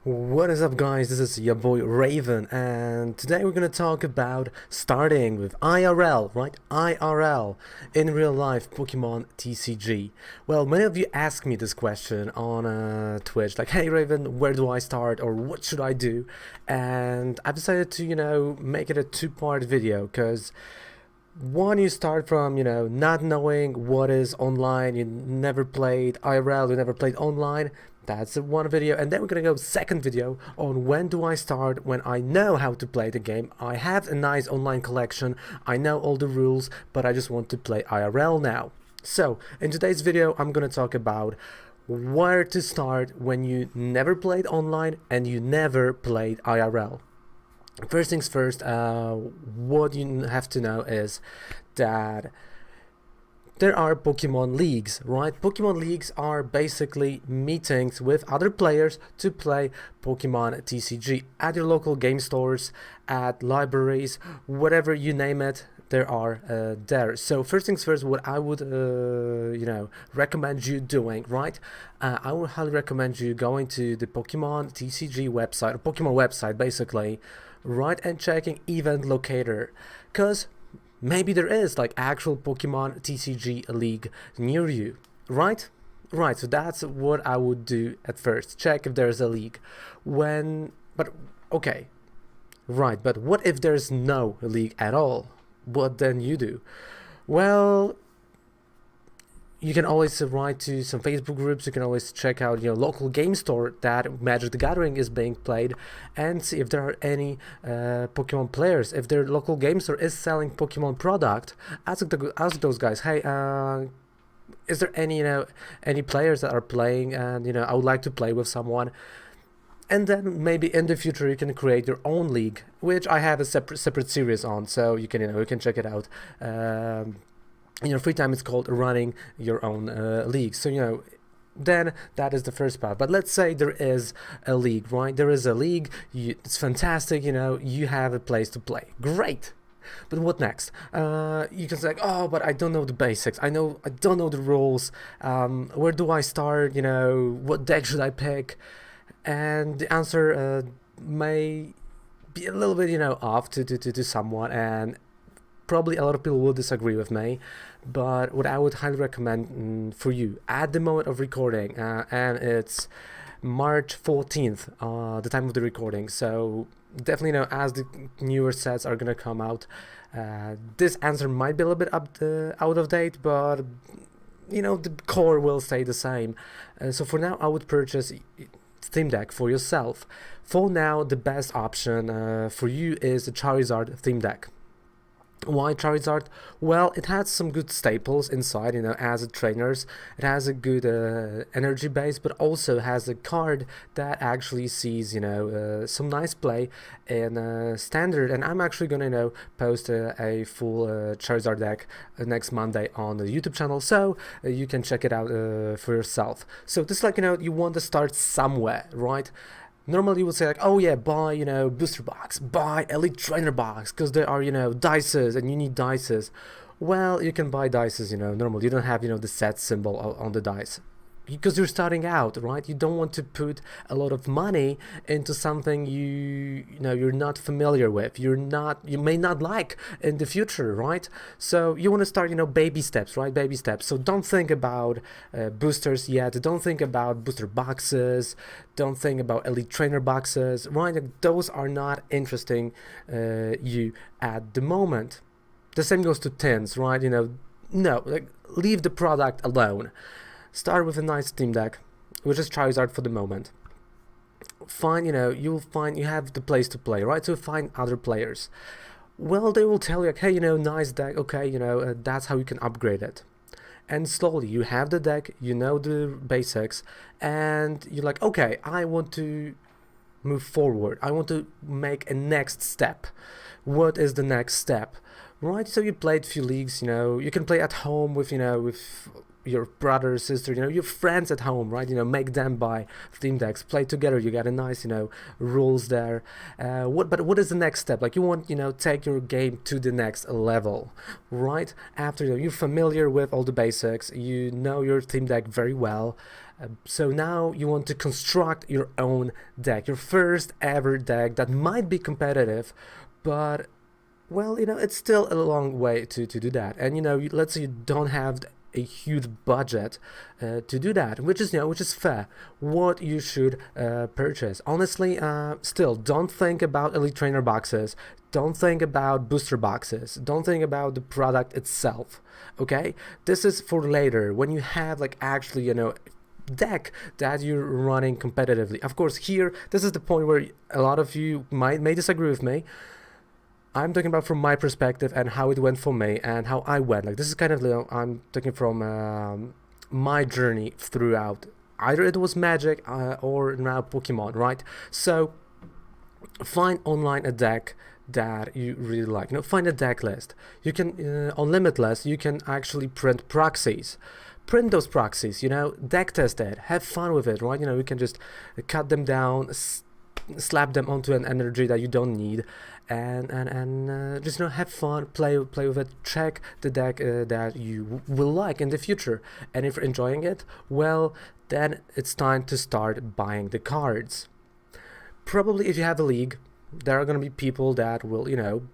What is up, guys? This is your boy Raven, and today we're gonna talk about starting with IRL, right? IRL, in real life Pokemon TCG. Well, many of you ask me this question on Twitch, like, hey Raven, where do I start, or what should I do? And I've decided to, make it a two-part video, because one, you start from, not knowing what is online, you never played IRL, you never played online. That's one video, and then we're gonna go second video on when do I start, when I know how to play the game. I have a nice online collection, I know all the rules, but I just want to play IRL now. So in today's video I'm gonna talk about where to start when you never played online and you never played IRL. First things first, what you have to know is that there are Pokemon Leagues, right? Pokemon Leagues are basically meetings with other players to play Pokemon TCG at your local game stores, at libraries, whatever you name it, there are there. So first things first, what I would recommend you doing, right? I would highly recommend you going to the Pokemon TCG website, or Pokemon website basically, right, and checking event locator, because maybe there is like actual Pokemon TCG league near you, right? Right, so that's what I would do at first. Check if there's a league. Okay, right, but what if there's no league at all? What then you do? Well, you can always write to some Facebook groups. You can always check out local game store that Magic the Gathering is being played, and see if there are any Pokemon players. If their local game store is selling Pokemon product, ask those guys, hey, is there any players that are playing, and I would like to play with someone. And then maybe in the future you can create your own league, which I have a separate series on, so you can check it out. In your free time, it's called running your own league. So then that is the first part. But let's say there is a league, right? There is a league, it's fantastic, you have a place to play, great. But what next? You can say, oh, but I don't know the basics, I don't know the rules, where do I start, what deck should I pick? And the answer may be a little bit off to someone, and probably a lot of people will disagree with me, but what I would highly recommend for you at the moment of recording, and it's March 14th, the time of the recording, so definitely as the newer sets are gonna come out, this answer might be a little bit out of date, but the core will stay the same. So for now I would purchase theme deck for yourself. For now, the best option for you is the Charizard theme deck. Why Charizard? Well, it has some good staples inside, as a trainers. It has a good energy base, but also has a card that actually sees, some nice play in standard. And I'm actually gonna, post a full Charizard deck next Monday on the YouTube channel, so you can check it out for yourself. So this, like, you want to start somewhere, right? Normally you would say, like, oh yeah, buy booster box, buy elite trainer box, because there are dices and you need dices. Well, you can buy dices, normally you don't have the set symbol on the dice, because you're starting out, right? You don't want to put a lot of money into something you're not familiar with, you may not like in the future, right? So you want to start baby steps, right? Baby steps. So don't think about boosters yet, don't think about booster boxes, don't think about elite trainer boxes, right? Like, those are not interesting you at the moment. The same goes to tins, right? No, like, leave the product alone. Start with a nice team deck, which is Charizard for the moment. Find, you'll find you have the place to play, right? So find other players. Well, they will tell you, like, hey, nice deck, okay, that's how you can upgrade it. And slowly, you have the deck, the basics, and you're like, okay, I want to move forward. I want to make a next step. What is the next step? Right, so you played a few leagues, you can play at home with your brother, sister, your friends at home, right? Make them buy theme decks, play together. You got a nice, rules there. But what is the next step? Like, you want, take your game to the next level, right? After you're familiar with all the basics, you know your theme deck very well. So now you want to construct your own deck, your first ever deck that might be competitive, but well, it's still a long way to do that. And let's say you don't have a huge budget to do that, which is fair. What you should purchase, honestly, still don't think about elite trainer boxes, don't think about booster boxes, don't think about the product itself. Okay, this is for later, when you have like actually deck that you're running competitively. Of course, here this is the point where a lot of you may disagree with me. I'm talking about from my perspective and how it went for me and how I went. Like, this is kind of, I'm talking from my journey throughout. Either it was Magic or now Pokemon, right? So find online a deck that you really like. Find a deck list. You can on Limitless, you can actually print proxies. Print those proxies. Deck test it. Have fun with it, right? You can just cut them down, slap them onto an energy that you don't need, and just have fun, play with it, check the deck that you will like in the future, and if you're enjoying it, well, then it's time to start buying the cards. Probably if you have a league, there are going to be people that will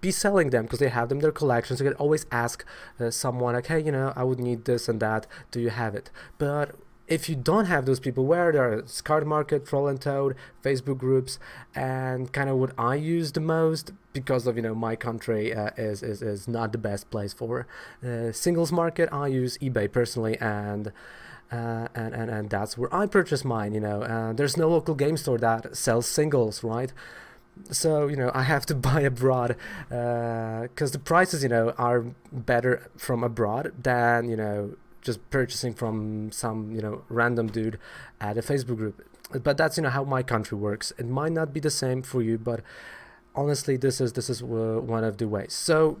be selling them because they have them in their collections. You can always ask someone like, hey, I would need this and that, do you have it? But if you don't have those people, where there are Card Market, Troll and Toad, Facebook groups, and kind of what I use the most, because of my country is not the best place for singles market. I use eBay personally, and that's where I purchase mine. There's no local game store that sells singles, right? So I have to buy abroad because the prices are better from abroad than just purchasing from some random dude at a Facebook group. But that's how my country works. It might not be the same for you, but honestly, this is one of the ways. So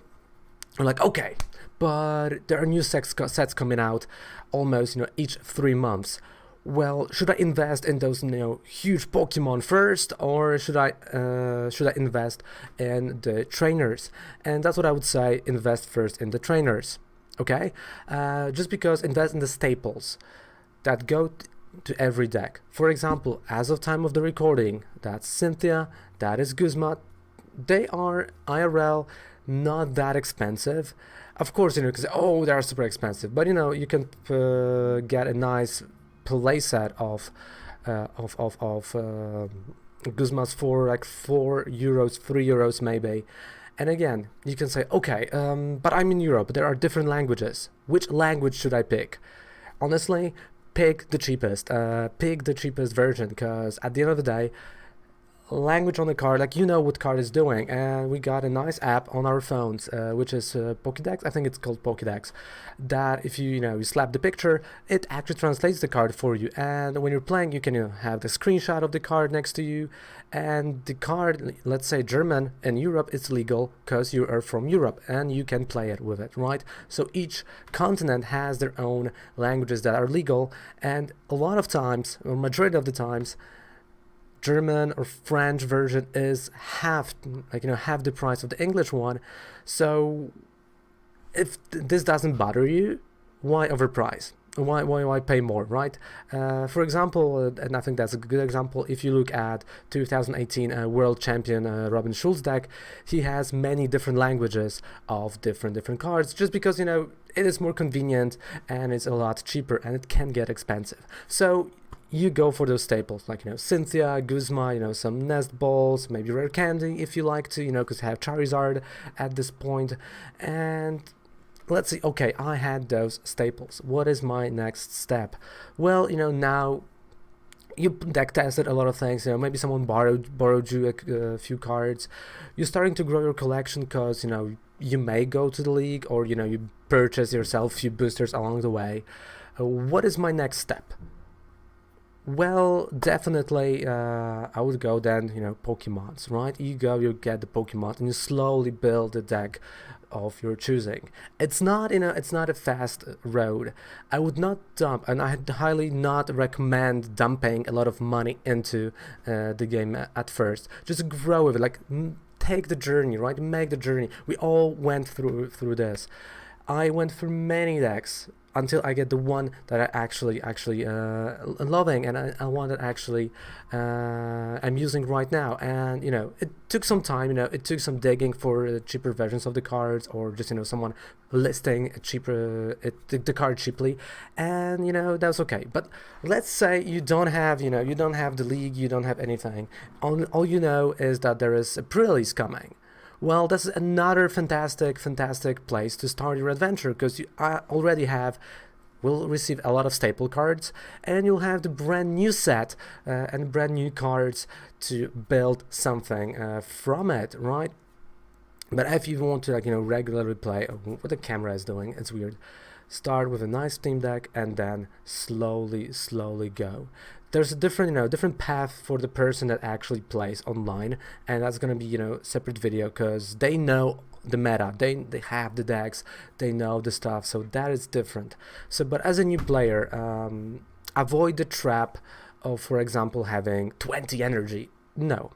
I'm like, okay, but there are new sets coming out almost each 3 months. Well, should I invest in those huge Pokemon first, or should I invest in the trainers? And that's what I would say: invest first in the trainers. Okay, just because invest in the staples that go to every deck. For example, as of time of the recording, that's Cynthia, that is Guzma. They are IRL not that expensive. Of course, because they are super expensive, but you can get a nice playset of Guzmas for like €4, €3 maybe. And again, you can say, okay, but I'm in Europe, there are different languages. Which language should I pick? Honestly, pick the cheapest version, because at the end of the day, language on the card, like what card is doing, and we got a nice app on our phones, which is Pokédex. I think it's called Pokédex, that if you slap the picture, it actually translates the card for you, and when you're playing, you can have the screenshot of the card next to you, and the card, let's say German in Europe, it's legal because you are from Europe and you can play it with it, right? So each continent has their own languages that are legal, and a lot of times, or majority of the times, German or French version is half the price of the English one. So if this doesn't bother you, why overprice? Why pay more, right? For example, and I think that's a good example, if you look at 2018 world champion Robin Schulz deck, he has many different languages of different cards, just because it is more convenient and it's a lot cheaper, and it can get expensive. So you go for those staples like Cynthia, Guzma, some Nest Balls, maybe Rare Candy if you like to, because you have Charizard at this point. And let's see, okay, I had those staples. What is my next step? Well, now you deck tested a lot of things. Maybe someone borrowed you a few cards. You're starting to grow your collection because you may go to the league, or you purchase yourself a few boosters along the way. What is my next step? Well, definitely, I would go then, Pokemons, right? You get the Pokemon, and you slowly build the deck of your choosing. It's not a fast road. I would not dump, and I highly not recommend dumping a lot of money into the game at first. Just grow with it, like take the journey, right? Make the journey. We all went through this. I went through many decks until I get the one that I actually loving, and I want that actually I'm using right now. And it took some time. It took some digging for cheaper versions of the cards, or just someone listing a cheaper the card cheaply, and that's okay. But let's say you don't have you don't have the league, you don't have anything. All you know is that there is a pre-release coming. Well, this is another fantastic place to start your adventure, because you already will receive a lot of staple cards, and you'll have the brand new set and brand new cards to build something from it, right? But if you want to regularly play what the camera is doing, it's weird. Start with a nice Steam Deck and then slowly go. There's a different path for the person that actually plays online, and that's gonna be separate video, because they know the meta, they have the decks, they know the stuff, so that is different. So, but as a new player, avoid the trap of, for example, having 20 energy. No,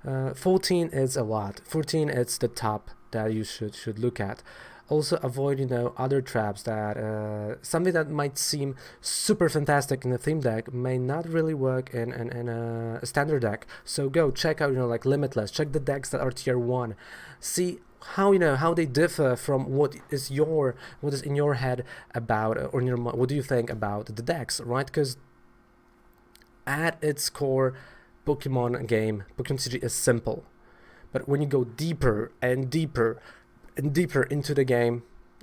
14 is a lot. 14 is the top that you should look at. Also avoid other traps that something that might seem super fantastic in a theme deck may not really work in a standard deck. So go check out like Limitless, check the decks that are tier 1, see how they differ from what is in your head about, or in your mind. What do you think about the decks, right? Because at its core, Pokemon TCG is simple, but when you go deeper and deeper into the game,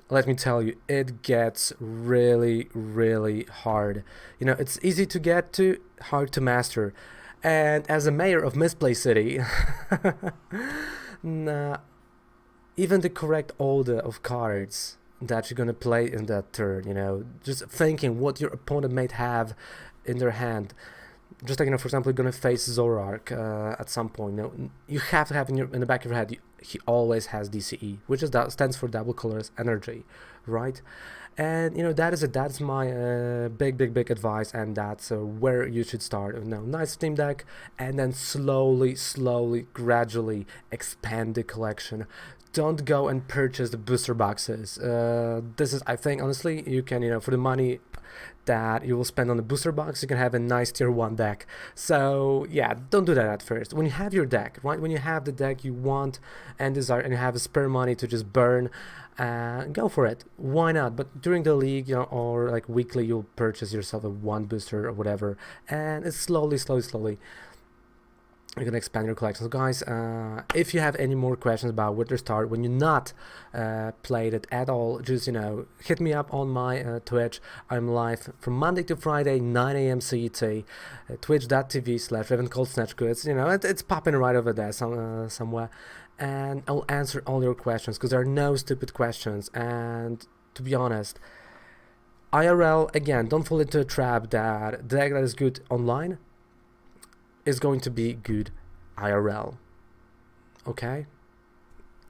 let me tell you, it gets really hard. It's easy to get to, hard to master. And as a mayor of Misplaced City, even the correct order of cards that you're gonna play in that turn, just thinking what your opponent might have in their hand. Just like, for example, you're gonna face Zoroark at some point. You have to have in the back of your head, he always has DCE, which stands for Double Colors Energy, right? And that's my big advice, and that's where you should start. Nice Steam Deck, and then slowly, gradually expand the collection. Don't go and purchase the booster boxes. This is, I think, honestly, you can, for the money that you will spend on the booster box, you can have a nice tier 1 deck. So yeah, don't do that at first. When you have your deck, right? When you have the deck you want and desire, and you have a spare money to just burn, go for it. Why not? But during the league, or like weekly, you'll purchase yourself a 1 booster or whatever, and it's slowly you're gonna expand your collection. So guys, if you have any more questions about where to start when you're not played it at all, just hit me up on my Twitch. I'm live from Monday to Friday, 9 a.m. CET, twitch.tv/RavenCalledSnejku. It's popping right over there somewhere, and I'll answer all your questions, because there are no stupid questions. And to be honest, IRL, again, don't fall into a trap that the deck that is good online is going to be good IRL. Okay?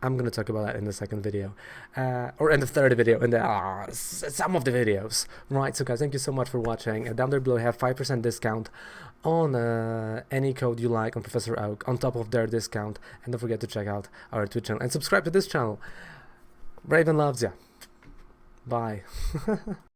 I'm gonna talk about that in the second video, or in the third video, in the some of the videos, right? So guys, thank you so much for watching. Down there below, I have 5% discount on any code you like on Professor Oak on top of their discount, and don't forget to check out our Twitch channel and subscribe to this channel. Raven loves ya. Bye.